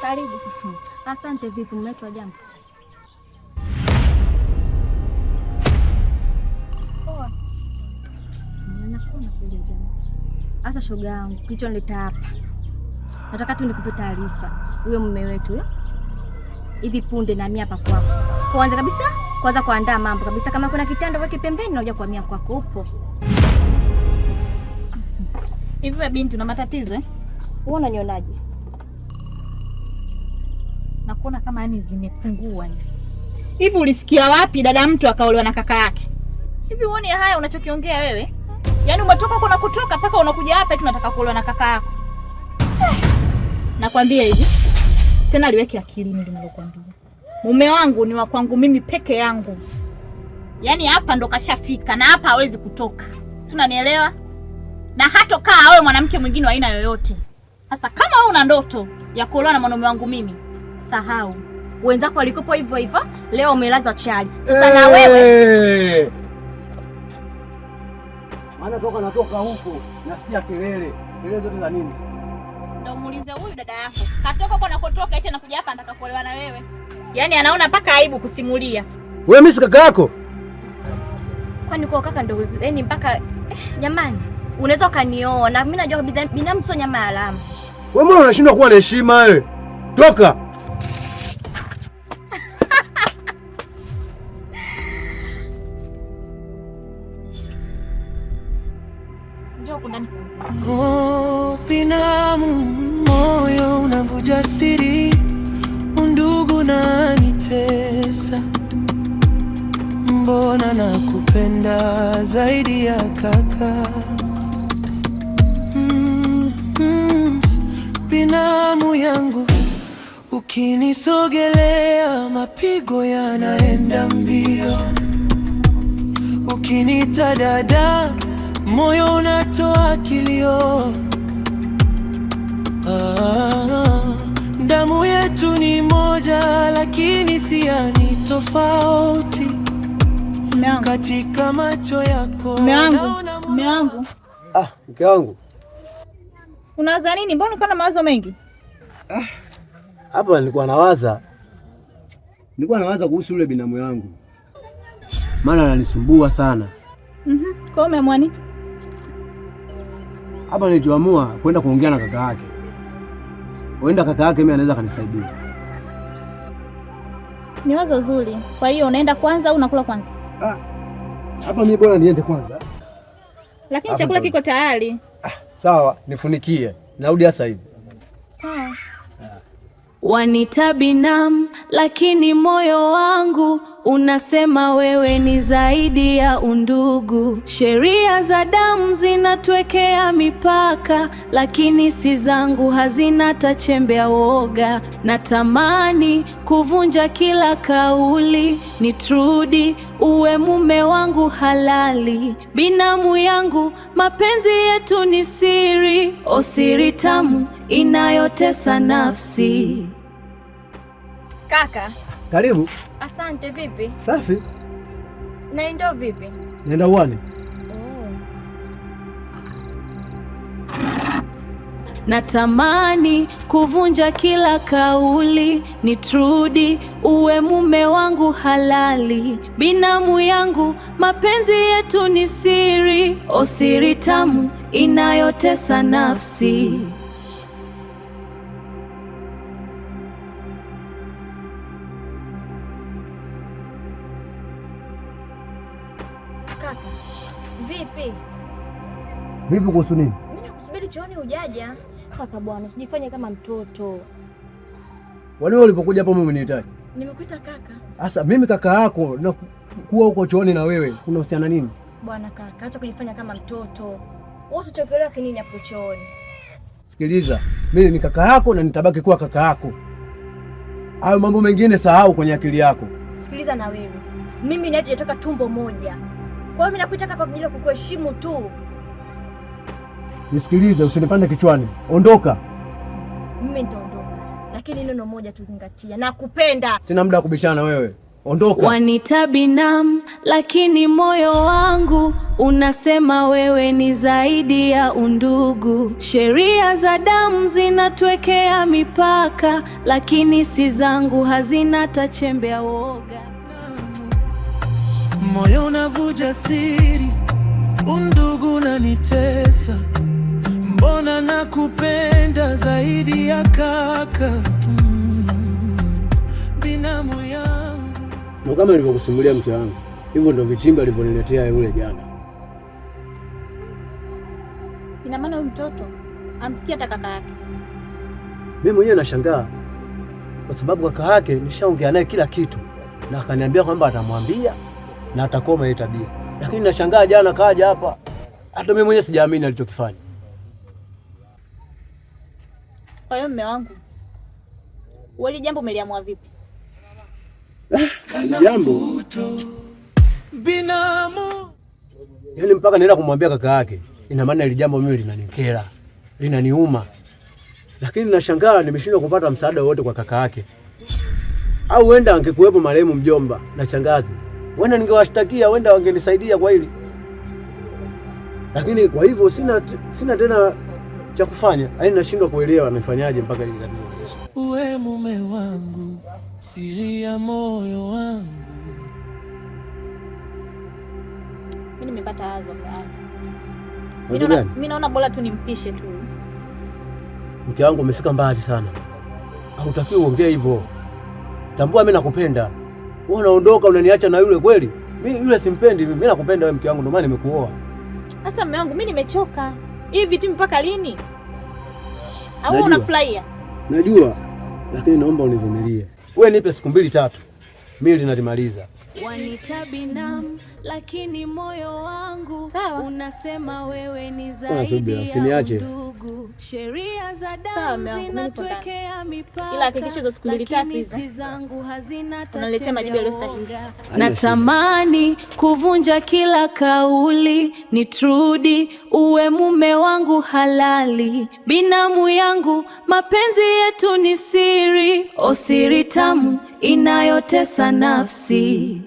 Karibu. Asante. Vipi, mmeitwa jambo? Poa. Nakuona kule jambo. Asa shoga yangu, kilichonileta hapa. Nataka tu nikupe taarifa. Huyo mume wetu hivi punde na mimi hapa kwako. Kwanza kabisa, kwanza kuandaa mambo kabisa, kama kuna kitanda weke pembeni na uje kuhamia kwako upo. Hivi binti una matatizo eh? Wewe unanionaje? Nakuona kama yani zimepungua. Hivi ulisikia wapi dada mtu akaolewa na kaka yake? Hivi uone haya unachokiongea wewe? Yaani umetoka huko na kutoka mpaka unakuja hapa eti unataka kuolewa na kaka yako. Nakwambia hivi. Tena liweke akilini linalokuambia. Mume wangu ni wa kwangu mimi peke yangu. Yaani hapa ndo kashafika na hapa hawezi kutoka. Si unanielewa? Na hatokaa awe mwanamke mwingine wa aina yoyote. Sasa kama wewe una ndoto ya kuolewa na mwanaume wangu mimi, sahau. Wenzako walikopo hivyo hivyo, leo umelaza chali. Sasa na wewe. Maana natoka huko, nasikia kelele. Kelele zote za nini? Ndio muulize huyu dada yako. Katoka huko nakotoka eti anakuja hapa anataka kuolewa na wewe. Yaani anaona mpaka aibu kusimulia. Wewe mimi si kaka yako? Kwani kwa kaka ndio yaani mpaka jamani, unaweza kanioa na mimi najua binamu sio nyama ya alama. Wewe mbona unashindwa kuwa na heshima wewe? Toka. Njoo kuna Oh, binamu, moyo unavuja siri, undugu na nitesa. Mbona nakupenda zaidi ya kaka. Binamu yangu, ukinisogelea mapigo yanaenda mbio. Ukinita dada, moyo unatoa kilio. Damu yetu ni moja lakini siani tofauti. Katika macho yako Mume wangu. Mke wangu. Unawaza nini? Mbona uko na mawazo mengi? Hapa nilikuwa nawaza kuhusu yule binamu yangu. Maana ananisumbua sana. Kwa umeamua nini? Hapa nilichoamua kwenda kuongea na kaka yake. Huenda kaka yake mimi anaweza kanisaidia. Ni wazo zuri. Kwa hiyo unaenda kwanza au unakula kwanza? Hapa mimi bora niende kwanza. Lakini chakula kiko tayari. Sawa, nifunikie. Narudi sasa hivi. Sawa. Wanita binamu, lakini moyo wangu unasema wewe ni zaidi ya undugu. Sheria za damu zinatwekea mipaka, lakini si zangu hazina tachembe ya woga. Natamani kuvunja kila kauli, nitrudi uwe mume wangu halali. Binamu yangu, mapenzi yetu ni siri, siri tamu inayotesa nafsi. Kaka. Karibu. Asante. Vipi? Safi. Naenda vipi? Naenda uone. Natamani kuvunja kila kauli, nitrudi uwe mume wangu halali. Binamu yangu, mapenzi yetu ni siri, siri tamu inayotesa nafsi. Kaka. Vipi? Vipi kuhusu nini? Mimi nakusubiri chooni hujaja. Kaka bwana, usijifanye kama mtoto. Wale ulipokuja hapo mimi umenihitaji. Nimekuita kaka. Sasa mimi kaka yako na kuwa huko chooni na wewe unahusiana nini? Bwana kaka, acha kujifanya kama mtoto. Wewe usichokelea kinini hapo chooni. Sikiliza, mimi ni kaka yako na nitabaki kuwa kaka yako. Hayo mambo mengine sahau kwenye akili yako. Sikiliza na wewe. Mimi na yeye tunatoka tumbo moja. Kwa hiyo mimi nakuita kaka kwa ajili ya kukuheshimu tu. Nisikilize, usinipande kichwani. Ondoka. Mimi nitaondoka. Lakini neno moja tu zingatia. Nakupenda. Sina muda wa kubishana na wewe. Ondoka. Wanita binamu, lakini moyo wangu unasema wewe ni zaidi ya undugu. Sheria za damu zinatwekea mipaka, lakini si zangu hazina tachembe ya woga. Moyo unavuja siri, undugu unanitesa. Mbona nakupenda zaidi ya kaka, binamu yangu. Na kama nilivyokusimulia mke wangu, hivyo ndio vitimba alivyoniletea yule jana. Ina maana huyu mtoto amsikia hata kaka yake? Mimi mwenyewe nashangaa kwa sababu kaka yake nishaongea naye kila kitu na akaniambia kwamba atamwambia na atakoma ile tabia. Lakini nashangaa jana kaja hapa, hata mimi mwenyewe sijaamini alichokifanya. Kwa hiyo mume wangu, wewe jambo umeliamua vipi? Jambo binamu, yaani mpaka naenda kumwambia kaka yake, ina maana ile jambo mimi linanikera, linaniuma. Lakini nashangaa nimeshindwa kupata msaada wote kwa kaka yake. Au wenda angekuwepo marehemu mjomba na shangazi, wenda ningewashtakia, wenda wangenisaidia kwa hili. Lakini kwa hivyo sina tena cha kufanya. Yaani nashindwa kuelewa nifanyaje mpaka ile tatizo. Uwe mume wangu, siri ya moyo wangu. Mimi nimepata wazo. Mimi naona bora tu nimpishe tu. Mke wangu umefika mbali sana. Hautakiwi uongee hivyo. Tambua mimi nakupenda. Wewe unaondoka unaniacha na yule kweli? Mimi yule simpendi mimi. Mimi nakupenda wewe mke wangu, ndio maana nimekuoa. Sasa mume wangu, mimi nimechoka. Hivi tu mpaka lini? Au unafurahia? Najua. Lakini naomba univumilie. Wewe nipe siku 2-3. Mimi ninalimaliza. Wanita binamu, lakini moyo wangu unasema wewe ni zaidi ya undugu. Sheria za damu zinatwekea mipaka, ila hakikisha hizo siku 2-3 hizi zangu hazina tachembe. Natamani kuvunja kila kauli, ni Trudi uwe mume wangu halali, binamu yangu, mapenzi yetu ni siri, siri tamu inayotesa nafsi.